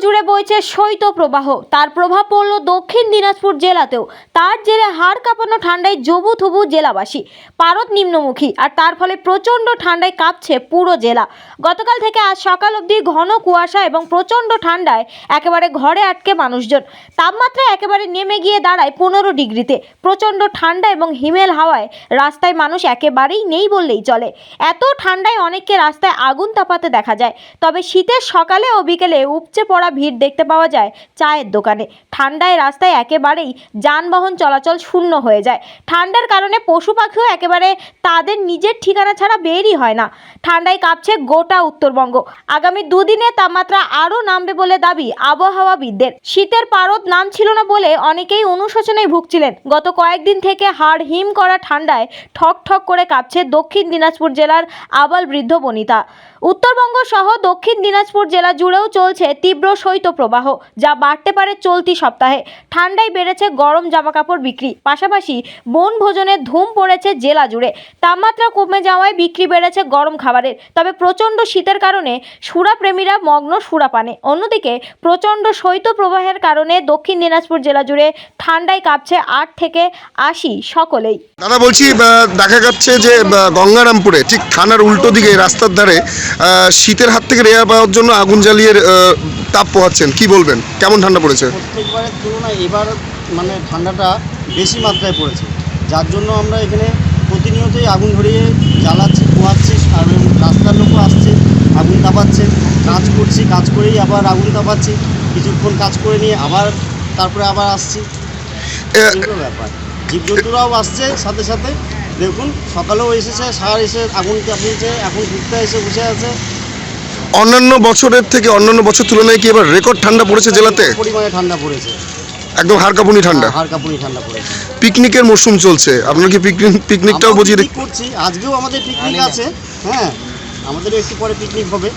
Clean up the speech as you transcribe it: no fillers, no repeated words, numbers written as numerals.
জুড়ে বইছে শৈত্যপ্রবাহ। তার প্রভাব পড়ল দক্ষিণ দিনাজপুর জেলাতেও। তার জেরে হাড় কাঁপানো ঠান্ডায় জবুথবু জেলাবাসী। পারদ নিম্নমুখী আর তার ফলে প্রচণ্ড ঠান্ডায় কাঁপছে পুরো জেলা। গতকাল থেকে আজ সকাল অবধি ঘন কুয়াশা এবং প্রচণ্ড ঠান্ডায় একেবারে ঘরে আটকে মানুষজন। তাপমাত্রা একেবারে নেমে গিয়ে দাঁড়ায় 15 ডিগ্রিতে। প্রচণ্ড ঠান্ডা এবং হিমেল হাওয়ায় রাস্তায় মানুষ একেবারেই নেই বললেই চলে। এত ঠান্ডায় অনেককে রাস্তায় আগুন তাপাতে দেখা যায়। তবে শীতের সকালে ও বিকেলে উপচে পড়া ভিড় দেখতে পাওয়া যায় চায়ের দোকানে। ঠান্ডায় রাস্তায় একেবারেই যানবাহন চলাচল শূন্য হয়ে যায়। ঠান্ডার কারণে পশু পাখিও একেবারে তাদের নিজের ঠিকানা ছাড়া বেরই হয় না। ঠান্ডায় কাঁপছে গোটা উত্তরবঙ্গ। আগামী দুদিনে তাপমাত্রা আরও নামবে বলে দাবি আবহাওয়াবিদদের। শীতের পারদ নামছিল না বলে অনেকেই অনুশোচনায় ভুগছিলেন। গত কয়েকদিন থেকে হাড় হিম করা ঠান্ডায় ঠক ঠক করে কাঁপছে দক্ষিণ দিনাজপুর জেলার আবাল বৃদ্ধ বনিতা। উত্তরবঙ্গ সহ দক্ষিণ দিনাজপুর জেলা জুড়েও চলছে তীব্র শৈত্যপ্রবাহ, যা বাড়তে পারে চলতি সপ্তাহে। ঠান্ডায় বেড়েছে গরম জামাকাপড় বিক্রি, পাশাপাশি বনভোজনের ধুম পড়েছে জেলা জুড়ে। তাপমাত্রা কমে যাওয়ায় বিক্রি বেড়েছে গরম খাবারের। তবে প্রচণ্ড শীতের কারণে সুরাপ্রেমীরা মগ্ন সুরাপানে। অন্যদিকে প্রচণ্ড শৈত্যপ্রবাহের কারণে দক্ষিণ দিনাজপুর জেলা জুড়ে ঠান্ডায় কাঁপছে 8 থেকে 80 সকলেই। দাদা বলছি, দেখা যাচ্ছে যে গঙ্গারামপুরে ঠিক থানার উল্টো দিকে রাস্তার ধারে শীতের হাত থেকে রেহাই পাওয়ার জন্য আগুন জ্বালিয়ে তাপ পোহাচ্ছেন, কি বলবেন? কেমন ঠান্ডা পড়েছে? প্রত্যেকবারের তুলনায় এবার মানে ঠান্ডাটা বেশি মাত্রায় পড়েছে, যার জন্য আমরা এখানে প্রতিনিয়তই আগুন ধরিয়ে জ্বালাচ্ছি, পোহাচ্ছি, আর রাস্তার লোকও আসছে, আগুন তাপাচ্ছে। কাজ করছি, কাজ করেই আবার আগুন তাপাচ্ছি, কিছুক্ষণ কাজ করে নিয়ে তারপরে আবার আসছি। এগুলো ব্যাপার। জীবজন্তুরাও আসছে সাথে সাথে। দেখুন, সকালেও এসেছে, সার এসে আগুন তাপিয়েছে, এখন ঘুরতে এসে বসে আছে। অন্যান্য বছরের থেকে অন্যান্য বছর তুলনায় কি এবার রেকর্ড ঠান্ডা পড়েছে জেলাতে? পরিমাণে ঠান্ডা পড়েছে, একদম হাড়কাঁপুনি ঠান্ডা। হাড়কাঁপুনি ঠান্ডা পড়েছে। পিকনিকের মরশুম চলছে, আপনারা কি পিকনিকটাও বুঝিয়ে করছি? আজকেও আমাদের পিকনিক আছে। হ্যাঁ, আমাদেরও একটু পরে পিকনিক হবে।